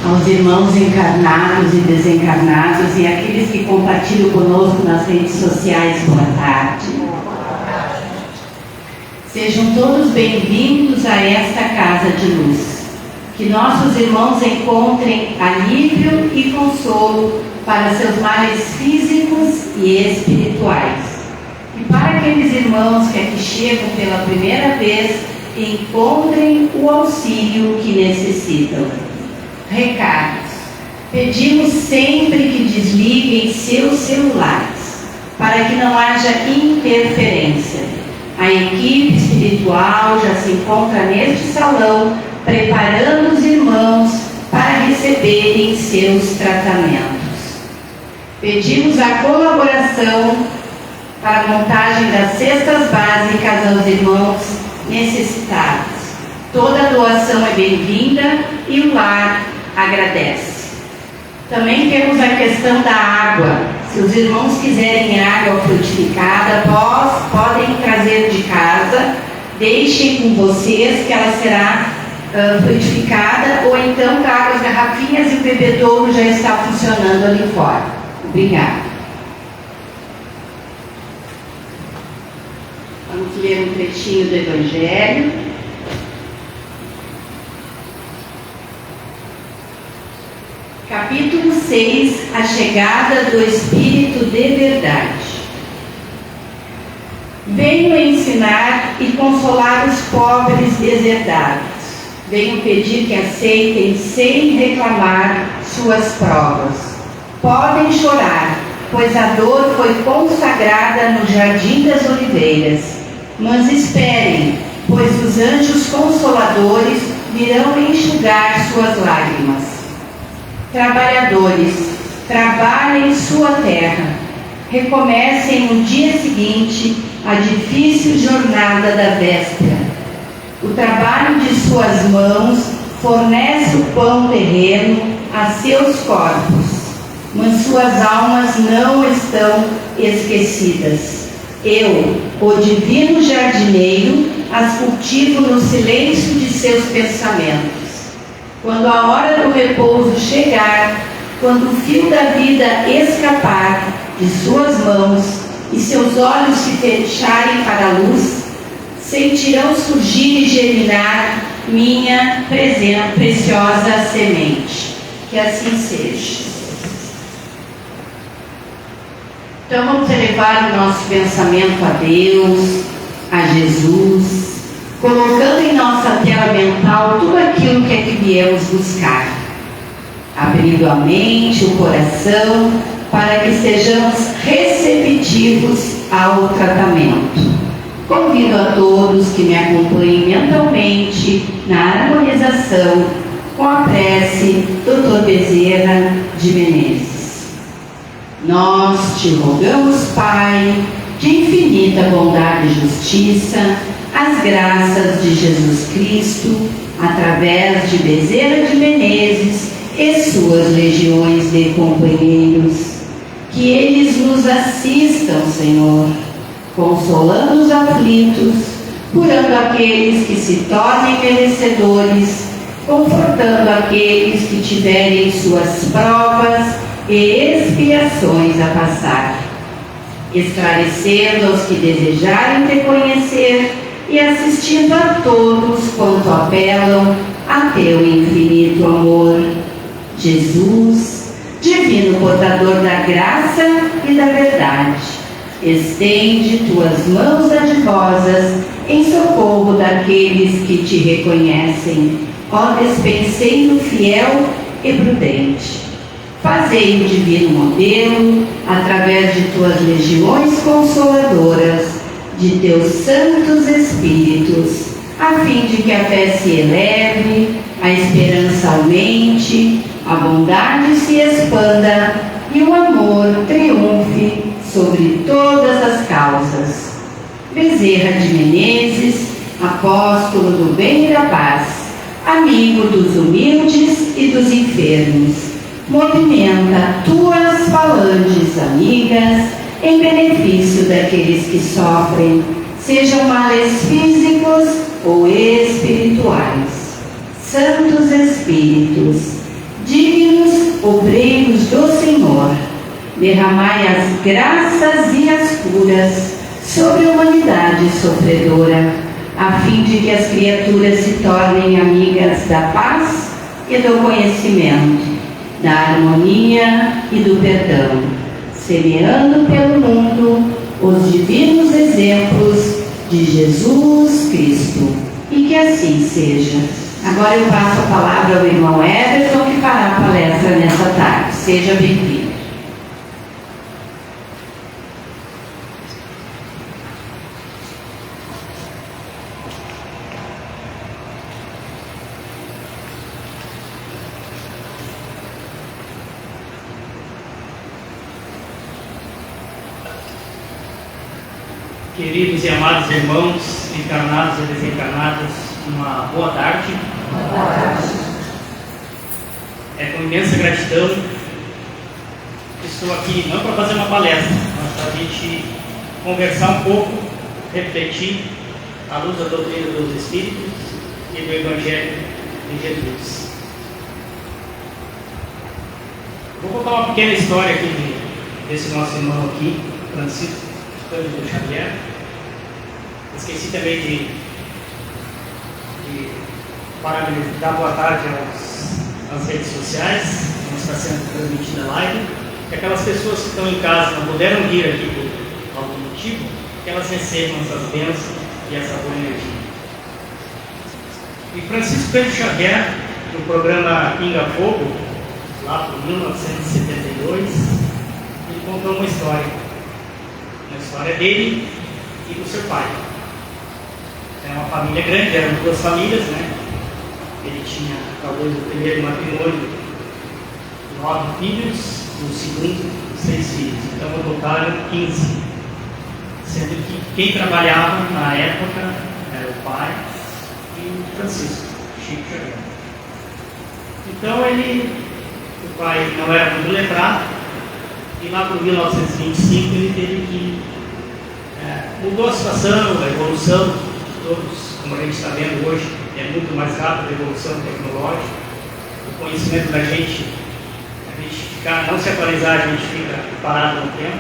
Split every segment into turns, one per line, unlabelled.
aos irmãos encarnados e desencarnados e aqueles que compartilham conosco nas redes sociais, boa tarde. Sejam todos bem-vindos a esta casa de luz. Que nossos irmãos encontrem alívio e consolo para seus males físicos e espirituais. E para aqueles irmãos que aqui chegam pela primeira vez, encontrem o auxílio que necessitam. Recados. Pedimos sempre que desliguem seus celulares, para que não haja interferência. A equipe espiritual já se encontra neste salão, preparando os irmãos para receberem seus tratamentos. Pedimos a colaboração para a montagem das cestas básicas aos irmãos necessitados. Toda doação é bem-vinda e o lar agradece. Também temos a questão da água. Se os irmãos quiserem água frutificada, podem trazer de casa, deixem com vocês que ela será frutificada, ou então tragam as garrafinhas e o bebedouro já está funcionando ali fora. Obrigada. Vamos ler um trechinho do Evangelho. Capítulo 6, a chegada do Espírito de verdade. Venho ensinar e consolar os pobres deserdados. Venho pedir que aceitem sem reclamar suas provas. Podem chorar, pois a dor foi consagrada no Jardim das Oliveiras. Mas esperem, pois os anjos consoladores virão enxugar suas lágrimas. Trabalhadores, trabalhem sua terra. Recomecem no dia seguinte a difícil jornada da véspera. O trabalho de suas mãos fornece o pão terreno a seus corpos, mas suas almas não estão esquecidas. Eu, o divino jardineiro, as cultivo no silêncio de seus pensamentos. Quando a hora do repouso chegar, quando o fio da vida escapar de suas mãos e seus olhos se fecharem para a luz, sentirão surgir e germinar minha preciosa semente. Que assim seja. Então vamos elevar o nosso pensamento a Deus, a Jesus, colocando em nossa tela mental tudo aquilo que é que viemos buscar, abrindo a mente, o coração, para que sejamos receptivos ao tratamento. Convido a todos que me acompanhem mentalmente na harmonização com a prece Dr. Bezerra de Menezes. Nós te rogamos, Pai, de infinita bondade e justiça, as graças de Jesus Cristo, através de Bezerra de Menezes e suas legiões de companheiros, que eles nos assistam, Senhor, consolando os aflitos, curando aqueles que se tornem merecedores, confortando aqueles que tiverem suas provas e expiações a passar, esclarecendo aos que desejarem te conhecer e assistindo a todos quanto apelam a teu infinito amor. Jesus, divino portador da graça e da verdade, estende tuas mãos dadivosas em socorro daqueles que te reconhecem, ó despenseiro fiel e prudente. Fazei o divino modelo, através de tuas legiões consoladoras, de teus santos espíritos, a fim de que a fé se eleve, a esperança aumente, a bondade se expanda e o amor triunfe sobre todas as causas. Bezerra de Menezes, apóstolo do bem e da paz, amigo dos humildes e dos enfermos, movimenta tuas falanges amigas em benefício daqueles que sofrem, sejam males físicos ou espirituais. Santos Espíritos, Dignos obreiros do Senhor, derramai as graças e as curas sobre a humanidade sofredora, a fim de que as criaturas se tornem amigas da paz e do conhecimento, da harmonia e do perdão, semeando pelo mundo os divinos exemplos de Jesus Cristo. E que assim seja. Agora eu passo a palavra ao irmão Everton, que fará a palestra nessa tarde. Seja bem-vindo.
Queridos e amados irmãos, encarnados e desencarnados, uma boa tarde.
Boa tarde.
É com imensa gratidão que estou aqui, não para fazer uma palestra, mas para a gente conversar um pouco, refletir à luz da doutrina dos Espíritos e do Evangelho de Jesus. Vou contar uma pequena história aqui desse nosso irmão aqui, Francisco Cândido Xavier. Esqueci também de dar boa tarde às redes sociais, onde está sendo transmitida a live, que aquelas pessoas que estão em casa não puderam vir aqui por algum motivo, que elas recebam essas bênçãos e essa boa energia. E Francisco Cândido Xavier, no programa Pinga Fogo, lá por 1972, ele contou uma história dele e do seu pai. Era uma família grande, eram duas famílias, né? Ele tinha, talvez, o primeiro matrimônio, 9 filhos, o segundo, 6 filhos. Então, no total, 15. Sendo que quem trabalhava na época era o pai e o Francisco, Chico Xavier. Então, o pai não era muito lembrado, e lá por 1925 ele teve que mudou a situação, a evolução, todos, como a gente está vendo hoje, é muito mais rápida a evolução tecnológica, o conhecimento da gente, a gente não se atualizar, a gente fica parado no tempo,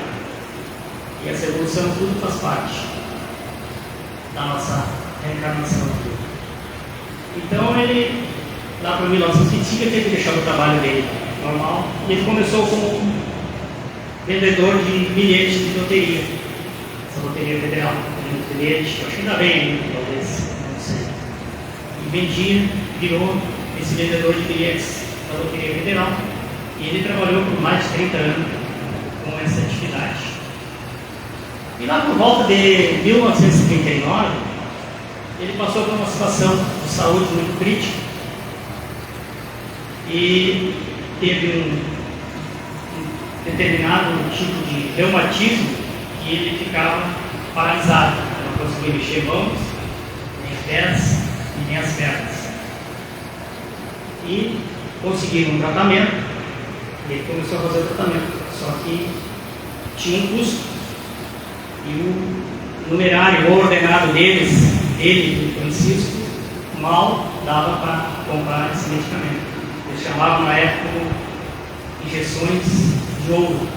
e essa evolução tudo faz parte da nossa reencarnação aqui. Então ele, lá por 1925, ele teve que deixar o trabalho dele normal, e ele começou como vendedor de bilhetes de loteria. Essa loteria federal, de bilhete, acho que ainda bem ainda, talvez, não sei. E virou esse vendedor de bilhetes da loteria federal, e ele trabalhou por mais de 30 anos com essa atividade. E lá por volta de 1939, ele passou por uma situação de saúde muito crítica e teve um determinado tipo de reumatismo que ele ficava paralisado, não conseguia mexer mãos, nem pés e nem as pernas. E conseguiram um tratamento, e ele começou a fazer o tratamento, só que tinha um custo, e o numerário ou ordenado deles, ele e Francisco, mal dava para comprar esse medicamento. Eles chamavam na época injeções de ouro.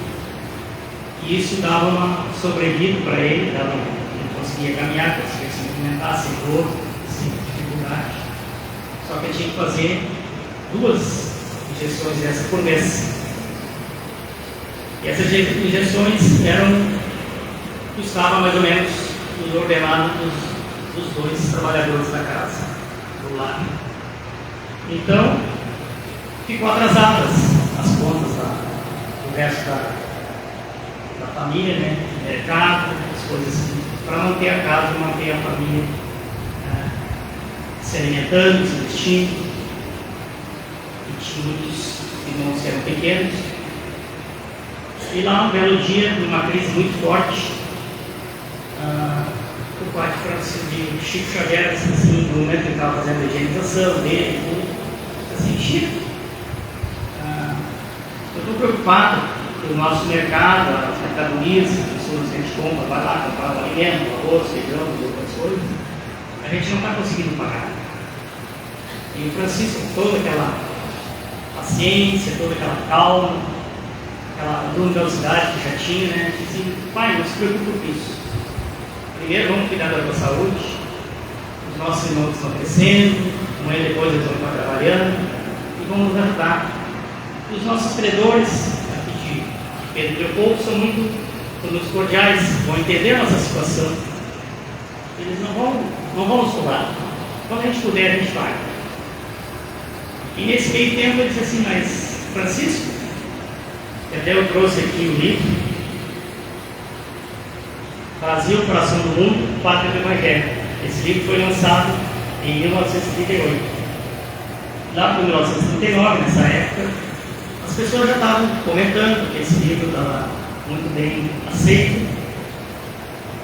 E isso dava uma sobrevida para ele, ele conseguia caminhar, conseguia se movimentar sem dor, sem dificuldade. Só que ele tinha que fazer 2 injeções dessas por mês. E essas injeções custavam mais ou menos o ordenado dos 2 trabalhadores da casa, do lar. Então, ficou atrasadas as contas do resto da família, né? Mercado, as coisas assim, para manter a casa, manter a família se alimentando, se vestindo. E tinha muitos irmãos que eram pequenos. E lá, um belo dia, numa crise muito forte, o pai de Chico Xavier, assim, no momento que ele estava fazendo a higienização dele, assim, Chico, eu estou preocupado com o nosso mercado, as mercadorias, as pessoas que a gente compra, vai lá comprar o alimento, arroz, feijão, outras coisas, a gente não está conseguindo pagar. E o Francisco, toda aquela paciência, toda aquela calma, aquela luminosidade que já tinha, né? Assim, pai, não se preocupe com isso. Primeiro vamos cuidar da tua saúde, os nossos irmãos estão crescendo, amanhã depois eles vão estar trabalhando e vamos nos ajudar. Os nossos credores aqui de Pedro Leopoldo são muito cordiais, vão entender a nossa situação. Eles não vão nos cobrar. Quando a gente puder, a gente vai. E nesse meio tempo ele disse assim, mas Francisco, até eu trouxe aqui o livro, Brasil, Coração do Mundo, Pátria do Evangelho. Esse livro foi lançado em 1938. Lá para 1939, nessa época, as pessoas já estavam comentando que esse livro estava muito bem aceito,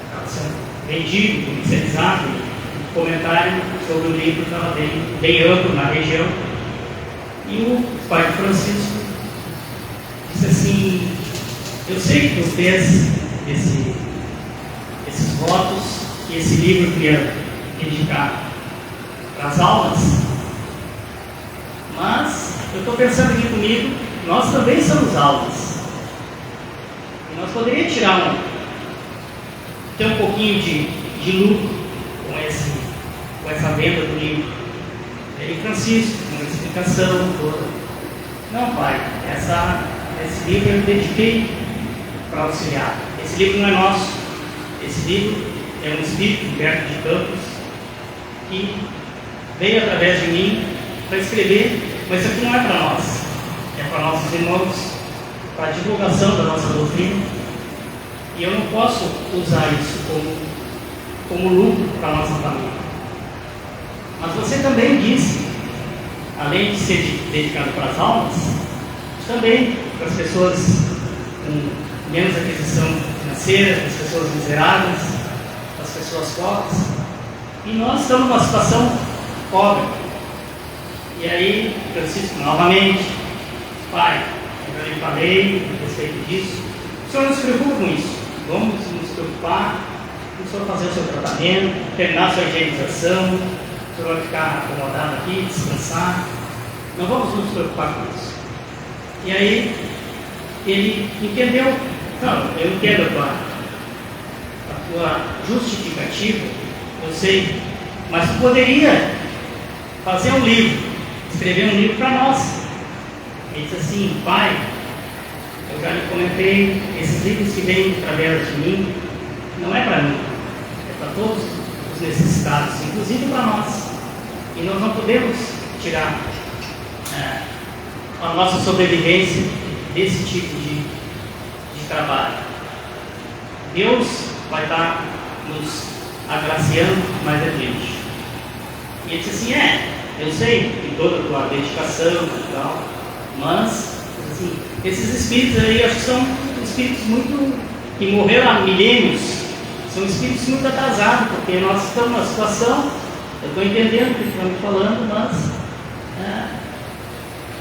estava sendo vendido, comercializado, e o comentário sobre o livro estava bem amplo na região. E o pai Francisco disse assim, eu sei que tu fez esses votos, que esse livro queria dedicar para as aulas, mas eu estou pensando aqui comigo, nós também somos aulas. E nós poderíamos ter um pouquinho de lucro com essa venda do livro. E Francisco, uma explicação toda. Não, pai, esse livro eu dediquei para auxiliar. Esse livro não é nosso. Esse livro é um espírito Humberto de Campos que veio através de mim para escrever, mas isso aqui não é para nós, é para nossos irmãos, para a divulgação da nossa doutrina. E eu não posso usar isso como lucro para a nossa família. Mas você também disse, além de ser dedicado para as almas, também para as pessoas com menos aquisição financeira, para as pessoas miseráveis, para as pessoas pobres. E nós estamos numa situação pobre. E aí, Francisco, novamente, pai, eu lhe falei a respeito disso, o senhor não se preocupa com isso, vamos nos preocupar, o senhor fazer o seu tratamento, terminar a sua higienização, o senhor vai ficar acomodado aqui, descansar, não vamos nos preocupar com isso. E aí, ele entendeu, não, eu entendo a tua justificativa, eu sei, mas tu poderia fazer um livro, escrever um livro para nós. Ele disse assim, pai, eu já lhe comentei, esses livros que vêm através de mim, não é para mim, é para todos os necessitados, inclusive para nós. E nós não podemos tirar a nossa sobrevivência desse tipo de trabalho. Deus vai estar nos agraciando mais adiante. E ele disse assim, eu sei de toda a tua dedicação e tal, mas assim, esses espíritos aí, acho que são espíritos que morreram há milênios, são espíritos muito atrasados, porque nós estamos numa situação, eu estou entendendo o que estão me falando, mas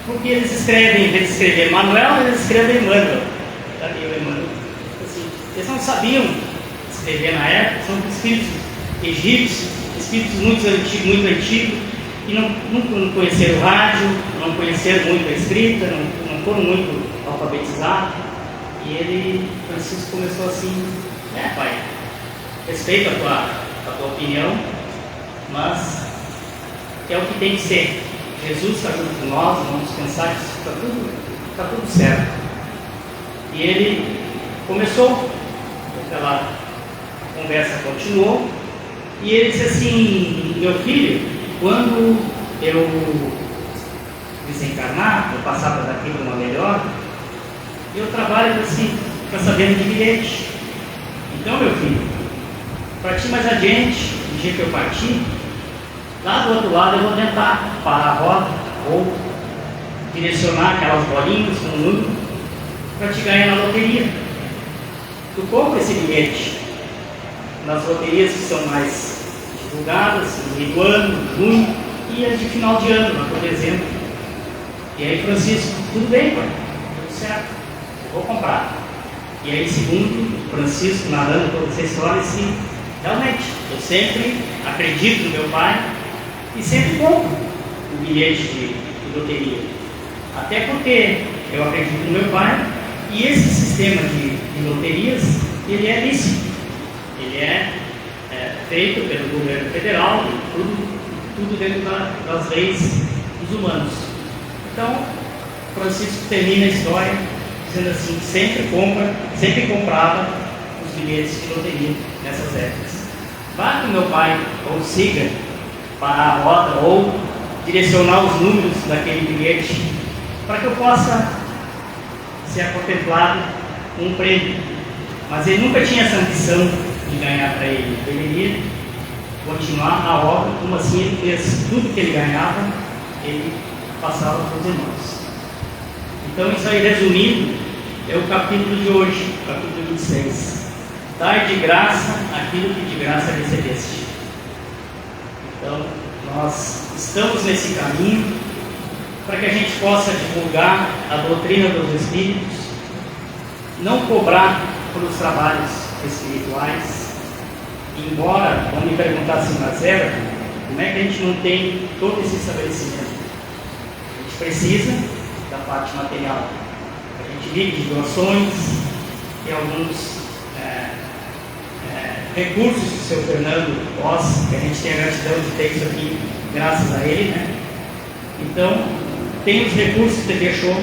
porque eles escrevem, em vez de escrever Manuel, eles escrevem Emmanuel. Assim, eles não sabiam escrever na época, são espíritos egípcios, espíritos muito antigos, e não conheceram o rádio, não conheceram muito a escrita, não foram muito alfabetizados. E ele, Francisco, começou assim, pai, respeito a tua opinião, mas é o que tem que ser. Jesus está junto com nós, vamos pensar que está tudo certo. E ele começou, aquela conversa continuou, e ele disse assim, meu filho, quando eu desencarnar, eu passar para daqui para uma melhor, eu trabalho assim, para saber de bilhete. Então, meu filho, para ti mais adiante, no dia que eu partir, lá do outro lado eu vou tentar parar a roda ou direcionar aquelas bolinhas com um número para te ganhar na loteria. Tu compra esse bilhete nas loterias que são mais divulgadas, no meio do ano, junho, e as de final de ano, lá por dezembro. E aí, Francisco, tudo bem, pai, tudo certo, eu vou comprar. E aí, segundo Francisco, narrando toda essa história, assim, realmente, eu sempre acredito no meu pai e sempre compro o bilhete de loteria. Até porque eu acredito no meu pai, e esse sistema de loterias, ele é lícito, ele é feito pelo governo federal, tudo dentro das leis dos humanos. Então, Francisco termina a história dizendo assim: sempre comprava os bilhetes de loteria nessas épocas. Vá com meu pai, ou siga para a rota, ou direcionar os números daquele bilhete, para que eu possa ser contemplado com um prêmio. Mas ele nunca tinha essa ambição de ganhar para ele. Ele iria continuar a obra, como assim ele fez tudo que ele ganhava, ele passava para os irmãos. Então, isso aí, resumindo, é o capítulo de hoje, capítulo 26. Dai de graça aquilo que de graça recebeste. Então, nós estamos nesse caminho para que a gente possa divulgar a doutrina dos Espíritos, não cobrar pelos trabalhos espirituais. Embora, vão me perguntar assim, mas como é que a gente não tem todo esse estabelecimento? A gente precisa da parte material. A gente vive de doações, tem alguns recursos do seu Fernando Oss, que a gente tem a gratidão de ter isso aqui graças a ele, né? Então, tem os recursos que ele deixou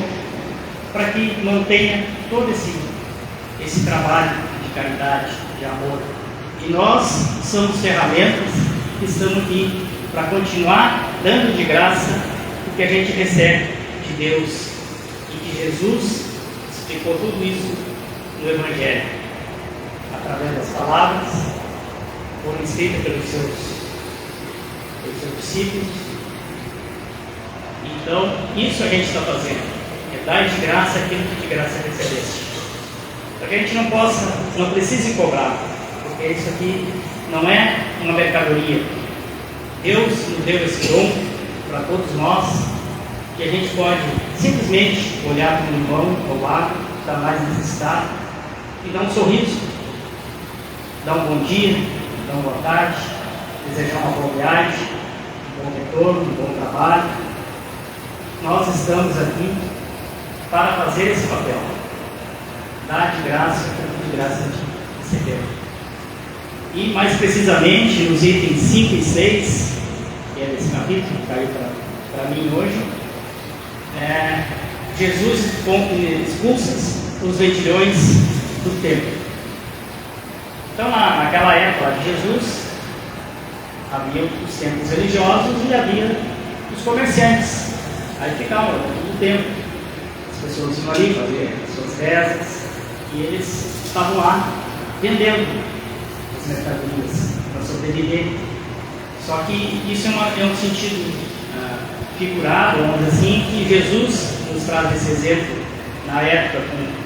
para que mantenha todo esse trabalho de caridade, de amor. E nós somos ferramentas que estamos aqui para continuar dando de graça o que a gente recebe de Deus, e que Jesus explicou tudo isso no Evangelho, através das palavras foram escritas pelos seus discípulos. Então, isso a gente está fazendo, é dar de graça aquilo que de graça recebeste, para que a gente não precise cobrar, porque isso aqui não é uma mercadoria. Deus nos deu esse dom para todos nós, que a gente pode simplesmente olhar para o irmão ao lado, que está mais necessitado, e dar um sorriso, dar um bom dia, dar uma boa tarde, desejar uma boa viagem, um bom retorno, um bom trabalho. Nós estamos aqui para fazer esse papel, dar de graça o que de graça a gente recebeu. E mais precisamente nos itens 5 e 6, que é desse capítulo que caiu para mim hoje, Jesus expulsa os vendilhões do templo. Então, naquela época de Jesus, havia os templos religiosos e havia os comerciantes. Aí ficava todo o tempo, as pessoas iam ali fazer suas rezas, e eles estavam lá vendendo as mercadorias para sobreviver. Só que isso é um sentido figurado, vamos dizer assim, que Jesus nos traz esse exemplo na época,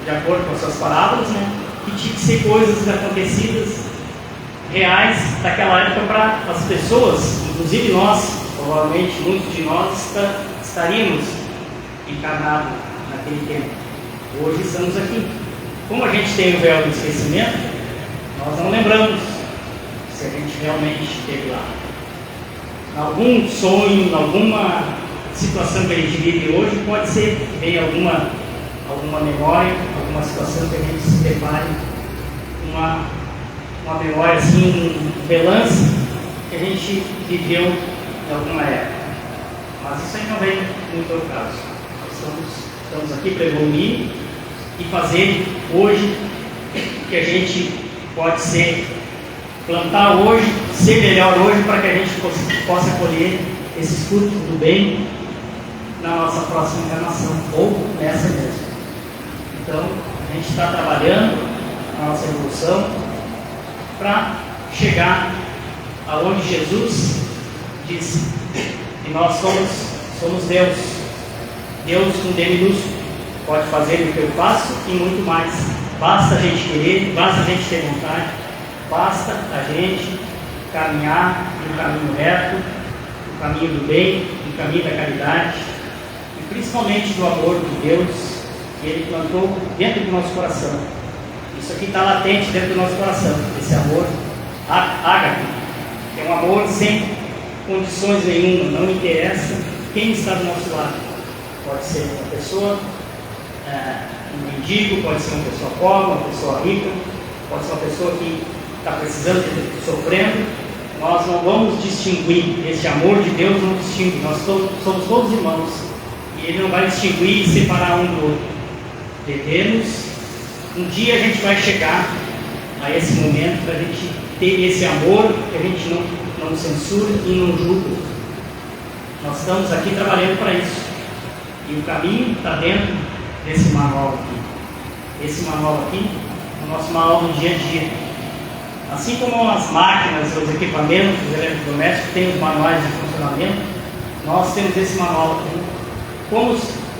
de acordo com as suas parábolas, né, que tinha que ser coisas acontecidas, reais, daquela época, para as pessoas, inclusive nós, provavelmente muitos de nós estaríamos encarnados naquele tempo. Hoje estamos aqui. Como a gente tem o véu do esquecimento, nós não lembramos se a gente realmente esteve lá. Algum sonho, alguma situação que a gente vive hoje, pode ser que venha alguma memória, alguma situação que a gente se depare, uma memória, assim, um relance que a gente viveu em alguma época. Mas isso aí não vem muito ao caso. Nós estamos aqui para evoluir e fazer hoje o que a gente pode ser, plantar hoje, ser melhor hoje, para que a gente possa colher esses frutos do bem na nossa próxima encarnação, ou nessa mesmo. Então, a gente está trabalhando a nossa evolução para chegar aonde Jesus disse que nós somos Deus. Deus com D minúsculo, pode fazer o que eu faço e muito mais. Basta a gente querer, basta a gente ter vontade, basta a gente caminhar no caminho reto, no caminho do bem, no caminho da caridade, e principalmente do amor de Deus que Ele plantou dentro do nosso coração. Isso aqui está latente dentro do nosso coração, esse amor ágape, que é um amor sem condições nenhuma, não interessa quem está do nosso lado. Pode ser uma pessoa, um mendigo, pode ser uma pessoa pobre, uma pessoa rica, pode ser uma pessoa que está precisando, sofrendo. Nós não vamos distinguir, esse amor de Deus não distingue, nós somos todos irmãos, e Ele não vai distinguir e separar um do outro. Devemos, um dia a gente vai chegar a esse momento para a gente ter esse amor, que a gente não censura e não julga. Nós estamos aqui trabalhando para isso, e o caminho está dentro desse manual aqui. Esse manual aqui é o nosso manual do dia a dia. Assim como as máquinas, os equipamentos, os eletrodomésticos têm os manuais de funcionamento, nós temos esse manual aqui.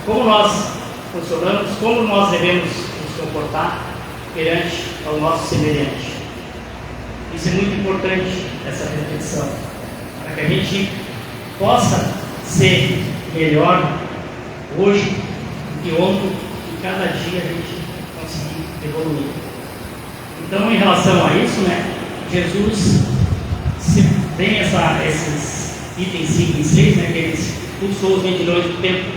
Como nós funcionamos, como nós devemos nos comportar perante ao nosso semelhante. Isso é muito importante, essa reflexão, para que a gente possa ser melhor hoje do que ontem, e cada dia a gente conseguir evoluir. Então, em relação a isso, Jesus tem esses itens 5 e 6, que ele expulsou os vendilhões do templo,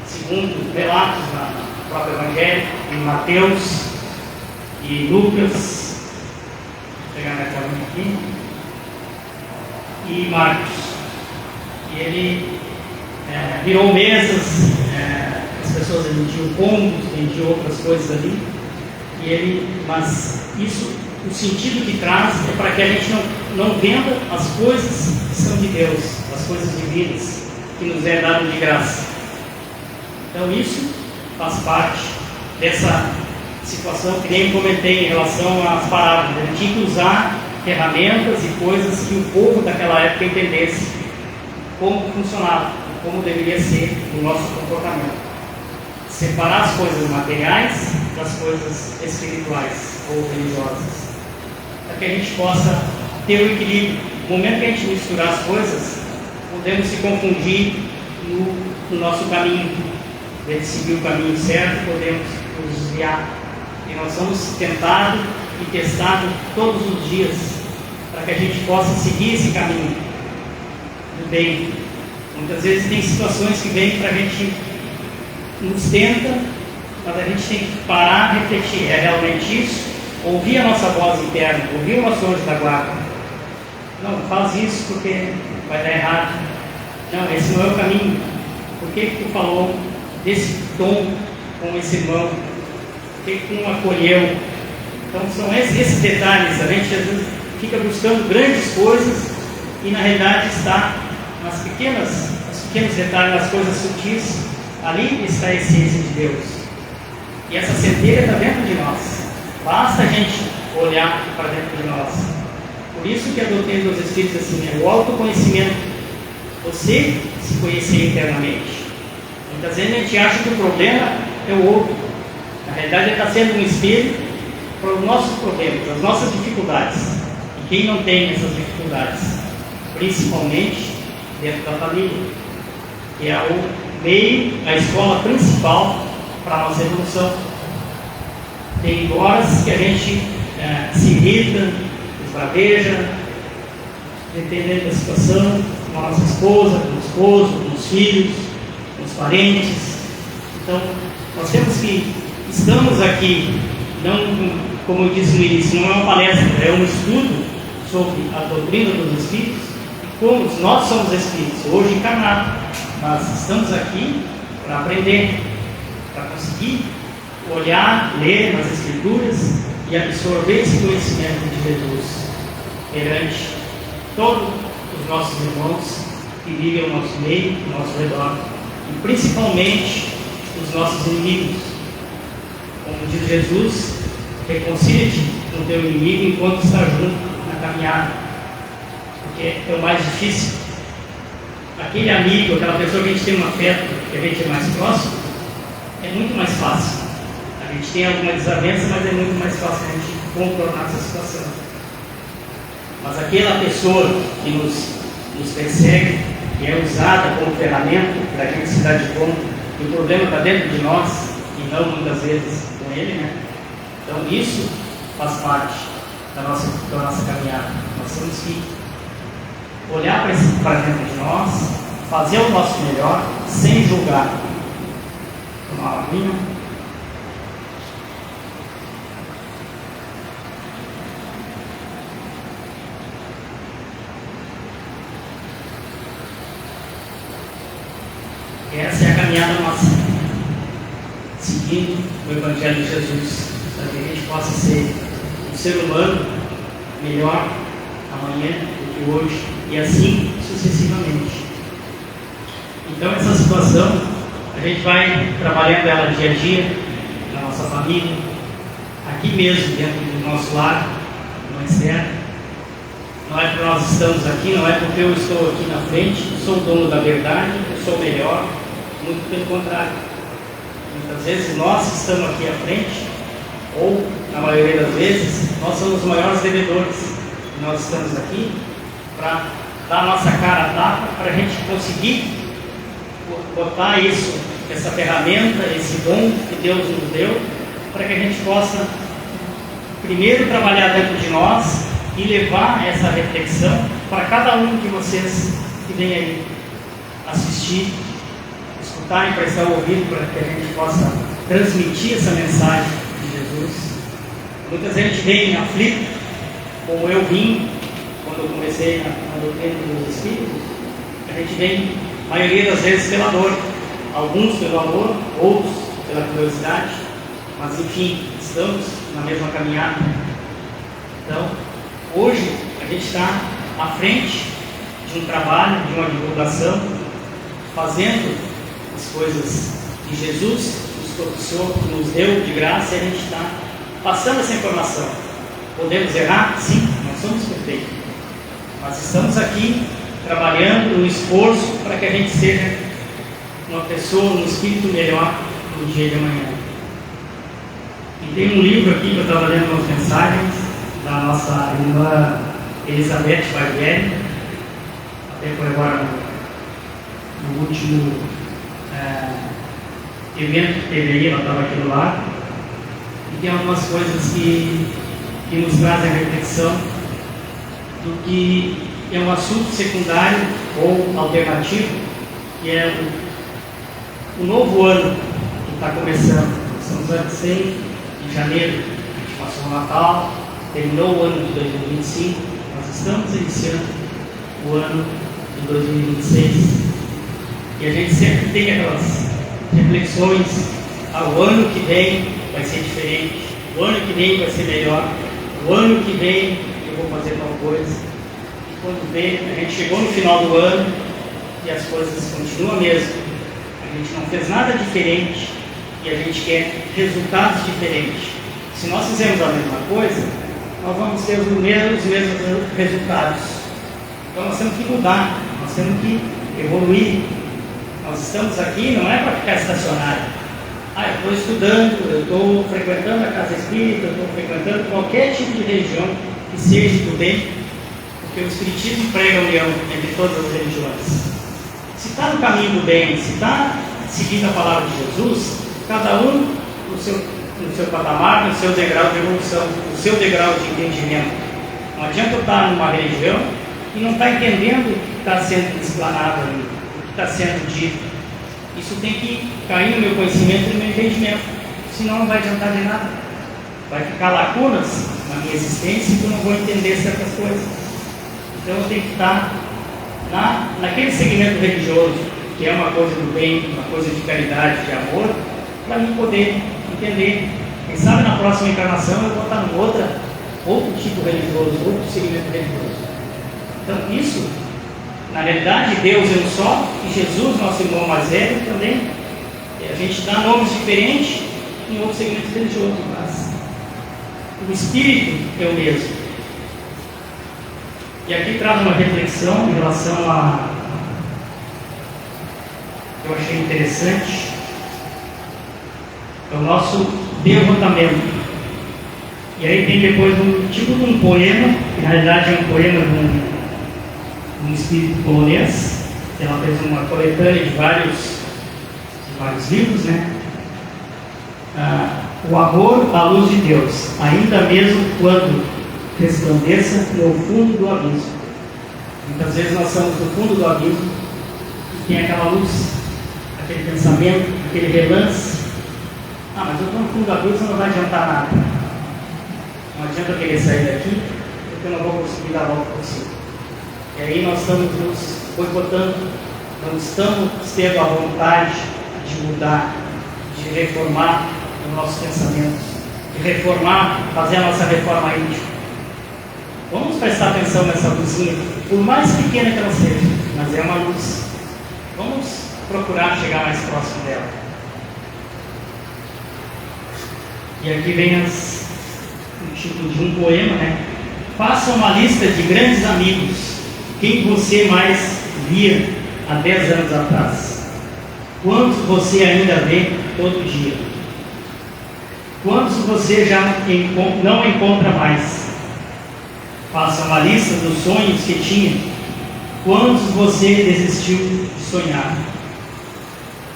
segundo relatos no próprio Evangelho, em Mateus e Lucas, vou pegar minha caminha aqui, e Marcos. E ele virou mesas, as pessoas vendiam pombos, vendiam outras coisas ali. Mas isso, o sentido que traz é para que a gente não venda as coisas que são de Deus, as coisas divinas, que nos é dado de graça. Então isso faz parte dessa situação que nem eu comentei em relação às parábolas. A gente tinha que usar ferramentas e coisas que o povo daquela época entendesse como funcionava, como deveria ser o nosso comportamento. Separar as coisas materiais das coisas espirituais ou religiosas, para que a gente possa ter o equilíbrio. No momento que a gente misturar as coisas, podemos se confundir no nosso caminho. A gente seguir o caminho certo, podemos nos desviar. E nós somos tentados e testados todos os dias, para que a gente possa seguir esse caminho do bem. Muitas vezes tem situações que vêm para a gente, nos tenta, mas a gente tem que parar e refletir: é realmente isso? Ouvir a nossa voz interna, ouvir o nosso anjo da guarda. Não, faz isso porque vai dar errado. Não, esse não é o caminho. Por que tu falou desse tom com esse irmão? Por que tu não acolheu? Então são esses detalhes. A gente às vezes fica buscando grandes coisas e na realidade está nos pequenos detalhes, nas coisas sutis. Ali está a essência de Deus. E essa certeza está dentro de nós. Basta a gente olhar para dentro de nós. Por isso que a doutrina dos Espíritos assim, é o autoconhecimento. Você se conhecer internamente. Muitas vezes a gente acha que o problema é o outro. Na realidade ele está sendo um espelho para os nossos problemas, as nossas dificuldades. E quem não tem essas dificuldades? Principalmente dentro da família, que é o meio, a escola principal para a nossa evolução. Tem horas que a gente se irrita, esbraveja, dependendo da situação, com a nossa esposa, com o esposo, com os filhos, com os parentes. Então, nós temos que, estamos aqui, não, como eu disse no início, não é uma palestra, é um estudo sobre a doutrina dos Espíritos, e como nós somos Espíritos, hoje encarnados. Mas estamos aqui para aprender, para conseguir olhar, ler nas Escrituras e absorver esse conhecimento de Jesus perante todos os nossos irmãos que vivem ao nosso meio, ao nosso redor, e principalmente os nossos inimigos. Como diz Jesus, reconcilia-te com o teu inimigo enquanto está junto na caminhada, porque é o mais difícil. Aquele amigo, aquela pessoa que a gente tem um afeto, que a gente é mais próximo, é muito mais fácil. A gente tem alguma desavença, mas é muito mais fácil a gente contornar essa situação. Mas aquela pessoa que nos persegue, que é usada como ferramenta para a gente se dar de conta que o problema está dentro de nós e não muitas vezes com ele, Então isso faz parte da nossa caminhada. Nós temos que olhar para dentro de nós, fazer o nosso melhor, sem julgar. tomar uma aguinha. Essa é a caminhada nossa, seguindo o Evangelho de Jesus, para que a gente possa ser um ser humano melhor amanhã do que hoje, e assim sucessivamente. Então essa situação, a gente vai trabalhando ela dia a dia, na nossa família, aqui mesmo, dentro do nosso lar, no externo. Não é porque nós estamos aqui, não é porque eu estou aqui na frente, eu sou o dono da verdade, eu sou o melhor, muito pelo contrário. Muitas vezes nós que estamos aqui à frente, ou na maioria das vezes, nós somos os maiores devedores. Nós estamos aqui para dar a nossa cara a tapa, para a gente conseguir botar isso, essa ferramenta, esse dom que Deus nos deu, para que a gente possa primeiro trabalhar dentro de nós e levar essa reflexão para cada um de vocês que vem aí assistir, escutar e prestar o ouvido, para que a gente possa transmitir essa mensagem de Jesus. Muitas vezes a gente vem aflito, como eu vim quando eu comecei na doutrina dos Espíritos. A gente vem, a maioria das vezes, pela dor, alguns pelo amor, outros pela curiosidade, mas enfim, estamos na mesma caminhada. Então, hoje a gente está à frente de um trabalho, de uma divulgação, fazendo as coisas que Jesus nos propiciou, que nos deu de graça, e a gente está passando essa informação. Podemos errar? Sim, nós somos perfeitos, mas estamos aqui trabalhando no esforço para que a gente seja uma pessoa, um espírito melhor no dia de amanhã. E tem um livro aqui que eu estava lendo umas mensagens da nossa irmã Elizabeth Barbieri, até por agora no último evento que teve aí, ela estava aqui do lado, e tem algumas coisas que nos trazem a reflexão do que é um assunto secundário ou alternativo, que é o novo ano que está começando. Estamos a 6 de janeiro, a gente passou o Natal, terminou o ano de 2025, nós estamos iniciando o ano de 2026, e a gente sempre tem aquelas reflexões: o ano que vem vai ser diferente, o ano que vem vai ser melhor, o ano que vem eu vou fazer tal coisa. E quando vê, a gente chegou no final do ano e as coisas continuam a mesma, a gente não fez nada diferente e a gente quer resultados diferentes. Se nós fizermos a mesma coisa, nós vamos ter os mesmos resultados. Então nós temos que mudar, nós temos que evoluir. Nós estamos aqui não é para ficar estacionário. Eu estou estudando, eu estou frequentando a casa espírita, eu estou frequentando qualquer tipo de religião que seja do bem, porque o Espiritismo prega a união entre todas as religiões. Se está no caminho do bem, se está seguindo a palavra de Jesus, cada um no seu patamar, no seu degrau de evolução, no seu degrau de entendimento. Não adianta eu estar numa religião e não estar entendendo o que está sendo explanado ali, o que está sendo dito. Isso tem que cair no meu conhecimento e no meu entendimento, senão não vai adiantar de nada. Vai ficar lacunas na minha existência e eu não vou entender certas coisas. Então eu tenho que estar naquele segmento religioso, que é uma coisa do bem, uma coisa de caridade, de amor, para mim poder entender. Quem sabe na próxima encarnação eu vou estar num outro tipo religioso, outro segmento religioso. Então isso, na realidade, Deus é um só, e Jesus, nosso irmão mais velho, também. A gente dá nomes diferentes em outros segmentos religiosos, mas o Espírito é o mesmo. E aqui traz uma reflexão em relação a que eu achei interessante, é o nosso derrotamento. E aí tem depois um tipo de um poema, que na realidade é um poema de um espírito polonês. Ela fez uma coletânea de vários livros, né? O amor à luz de Deus, ainda mesmo quando resplandeça no fundo do abismo. Muitas vezes nós estamos no fundo do abismo e tem aquela luz, aquele pensamento, aquele relance Ah, mas eu estou no fundo do abismo, não vai adiantar nada. Não adianta eu querer sair daqui, porque eu não vou conseguir dar a volta por cima. E aí nós estamos nos boicotando, não estamos tendo a vontade de mudar, de reformar os nossos pensamentos, de reformar, fazer a nossa reforma íntima. Vamos prestar atenção nessa luzinha, por mais pequena que ela seja, mas é uma luz. Vamos procurar chegar mais próximo dela. E aqui vem o título de um poema, né? Faça uma lista de grandes amigos, quem você mais via há 10 anos atrás. Quantos você ainda vê todo dia? Quantos você já não encontra mais? Faça uma lista dos sonhos que tinha. Quantos você desistiu de sonhar?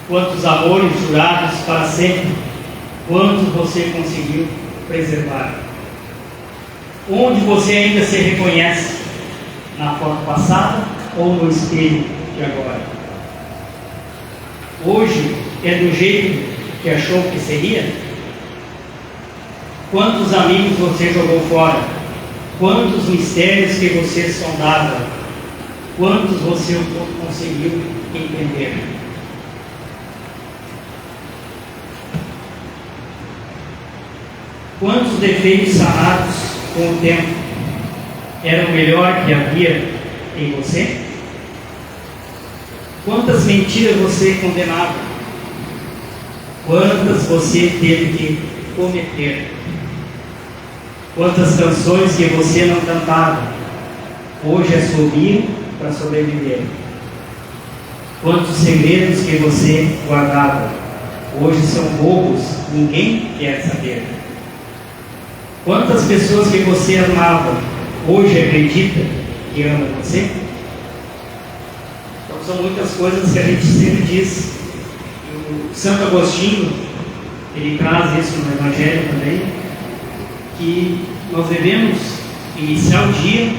Quantos amores jurados para sempre? Quantos você conseguiu preservar? Onde você ainda se reconhece? Na foto passada ou no espelho de agora? Hoje é do jeito que achou que seria? Quantos amigos você jogou fora? Quantos mistérios que você sondava? Quantos você conseguiu entender? Quantos defeitos sanados com o tempo eram o melhor que havia em você? Quantas mentiras você condenava? Quantas você teve que cometer? Quantas canções que você não cantava, hoje é sorrir para sobreviver? Quantos segredos que você guardava, hoje são bobos, ninguém quer saber? Quantas pessoas que você amava, hoje acredita que ama você? Então são muitas coisas que a gente sempre diz. O Santo Agostinho, ele traz isso no Evangelho também, que nós devemos iniciar o dia,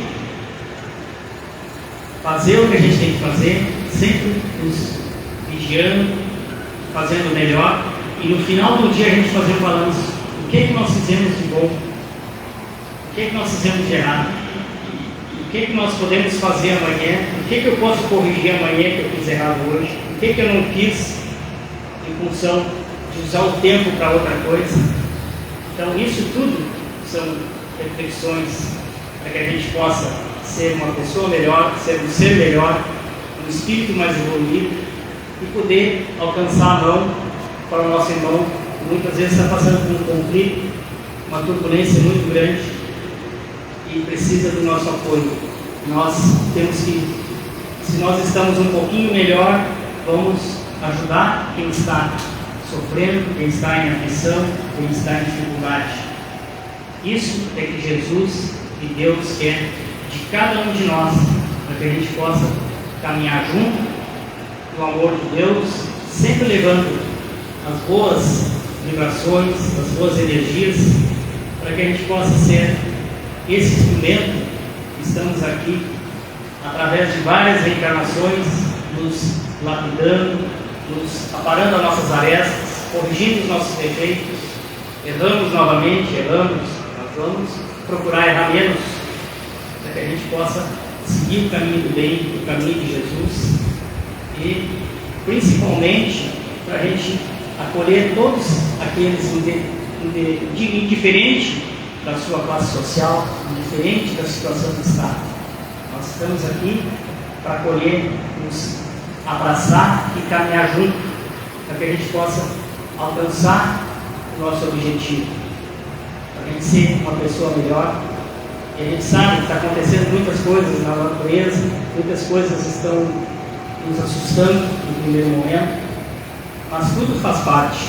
fazer o que a gente tem que fazer, sempre nos vigiando, fazendo o melhor, e no final do dia a gente fazer um balanço. O que nós fizemos de bom? O que nós fizemos de errado? O que nós podemos fazer amanhã? O que eu posso corrigir amanhã que eu fiz errado hoje? O que eu não fiz em função de usar o tempo para outra coisa? Então isso tudo são reflexões para que a gente possa ser uma pessoa melhor, ser um ser melhor, um espírito mais evoluído e poder alcançar a mão para o nosso irmão que muitas vezes está passando por um conflito, uma turbulência muito grande e precisa do nosso apoio. Nós temos que, se nós estamos um pouquinho melhor, vamos ajudar quem está sofrendo, quem está em aflição, quem está em dificuldade. Isso é que Jesus e Deus quer de cada um de nós, para que a gente possa caminhar junto no amor de Deus, sempre levando as boas vibrações, as boas energias, para que a gente possa ser esse instrumento que estamos aqui, através de várias reencarnações, nos lapidando, nos aparando as nossas arestas, corrigindo os nossos defeitos. Erramos novamente, nós vamos procurar errar menos, para que a gente possa seguir o caminho do bem, o caminho de Jesus, e principalmente para a gente acolher todos aqueles indiferente da sua classe social, indiferente da situação que está. Nós estamos aqui para acolher, nos abraçar e caminhar junto, para que a gente possa alcançar o nosso objetivo, para a gente ser uma pessoa melhor. E a gente sabe que está acontecendo muitas coisas na natureza, muitas coisas estão nos assustando no primeiro momento, mas tudo faz parte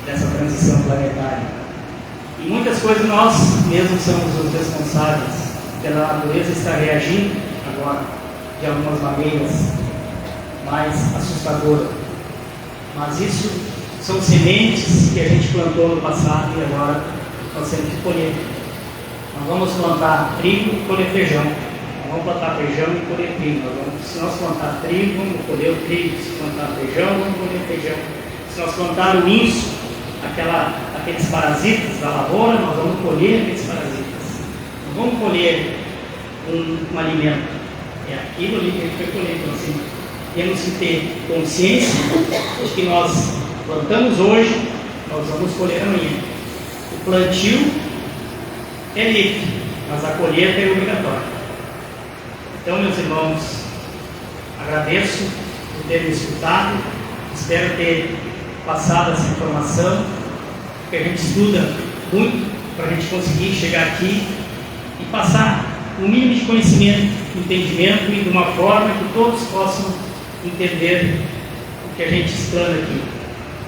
dessa transição planetária. E muitas coisas nós mesmos somos os responsáveis pela natureza estar reagindo agora de algumas maneiras mais assustadoras. Mas isso são sementes que a gente plantou no passado e agora nós temos que colher. Nós vamos plantar trigo e colher feijão. Nós vamos plantar feijão e colher trigo. Se nós plantar trigo, vamos colher o trigo. Se plantar feijão, vamos colher feijão. Se nós plantarmos isso, aqueles parasitas da lavoura, nós vamos colher aqueles parasitas. Não vamos colher um alimento. É aquilo ali que a gente vai colher. Então, assim, temos que ter consciência de que nós plantamos hoje, nós vamos colher amanhã. O plantio é livre, mas a colheita é obrigatória. Então, meus irmãos, agradeço por terem me escutado, espero ter passado essa informação, porque a gente estuda muito para a gente conseguir chegar aqui e passar um mínimo de conhecimento, entendimento e de uma forma que todos possam entender o que a gente explana aqui.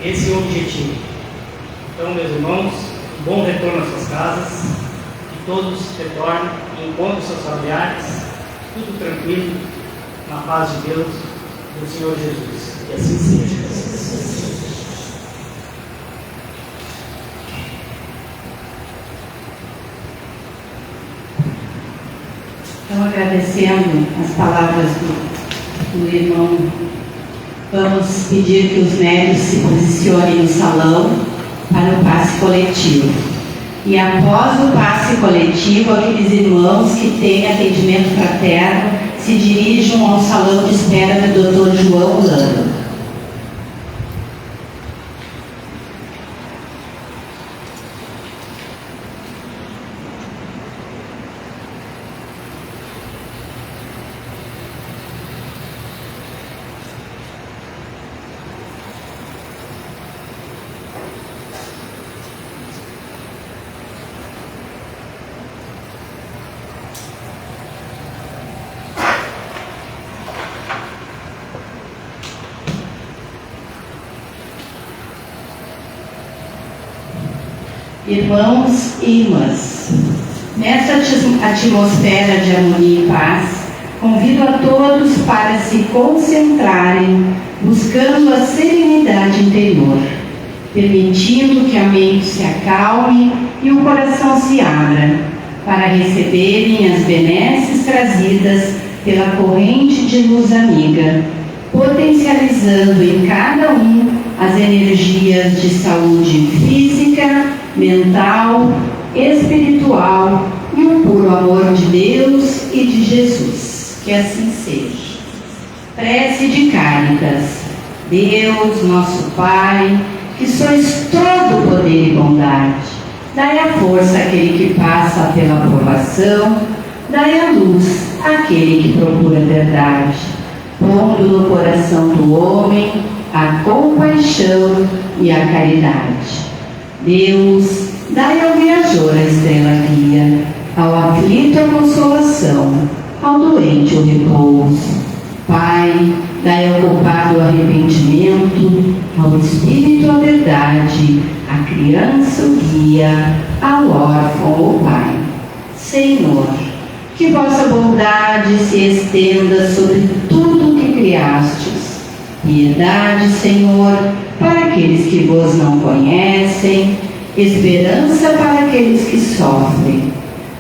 Esse é o objetivo. Então, meus irmãos, um bom retorno às suas casas, que todos retornem e encontrem seus familiares, tudo tranquilo, na paz de Deus, do Senhor Jesus. Que assim seja.
Então, agradecendo as palavras do irmão, vamos pedir que os médios se posicionem no salão para o passe coletivo. E após o passe coletivo, aqueles irmãos que têm atendimento fraterno se dirijam ao salão de espera do Dr. João Lando. Irmãos e irmãs, nesta atmosfera de harmonia e paz, convido a todos para se concentrarem, buscando a serenidade interior, permitindo que a mente se acalme e o coração se abra, para receberem as benesses trazidas pela corrente de luz amiga, potencializando em cada um as energias de saúde física, mental, espiritual e o puro amor de Deus e de Jesus. Que assim seja. Prece de Cáritas. Deus, nosso Pai, que sois todo poder e bondade, dai a força àquele que passa pela provação, dai a luz àquele que procura a verdade, pondo no coração do homem a compaixão e a caridade. Deus, dai ao viajor a estrela guia, ao aflito a consolação, ao doente o repouso. Pai, dai ao culpado o arrependimento, ao espírito a verdade, à criança o guia, ao órfão o Pai. Senhor, que vossa bondade se estenda sobre tudo o que criastes. Piedade, Senhor, para aqueles que vos não conhecem, esperança para aqueles que sofrem.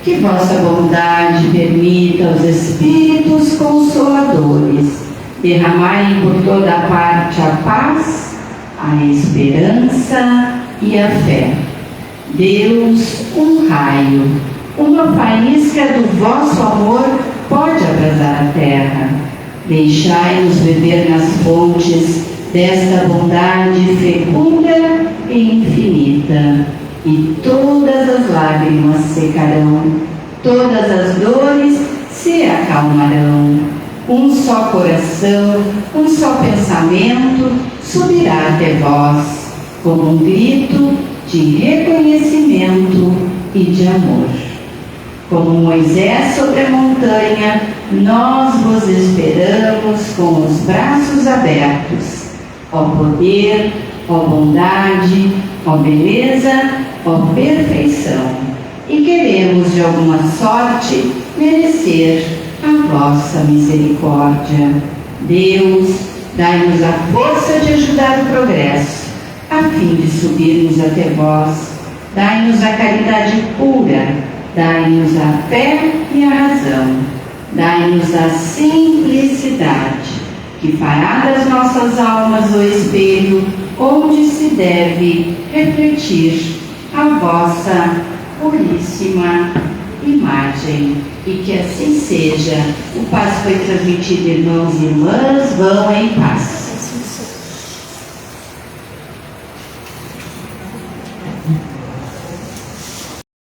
Que vossa bondade permita aos Espíritos Consoladores derramarem por toda parte a paz, a esperança e a fé. Deus, um raio, uma faísca do vosso amor pode abrasar a terra. Deixai-nos beber nas fontes desta bondade fecunda e infinita, e todas as lágrimas secarão, todas as dores se acalmarão. Um só coração, um só pensamento subirá até vós, como um grito de reconhecimento e de amor. Como Moisés sobre a montanha, nós vos esperamos com os braços abertos. Ó poder, ó bondade, ó beleza, ó perfeição. E queremos de alguma sorte merecer a vossa misericórdia. Deus, dai-nos a força de ajudar o progresso, a fim de subirmos até vós. Dai-nos a caridade pura, dai-nos a fé e a razão, dai-nos a simplicidade, que fará das nossas almas o espelho onde se deve refletir a vossa puríssima imagem. E que assim seja. O passe foi transmitido, irmãos e irmãs, vão em paz.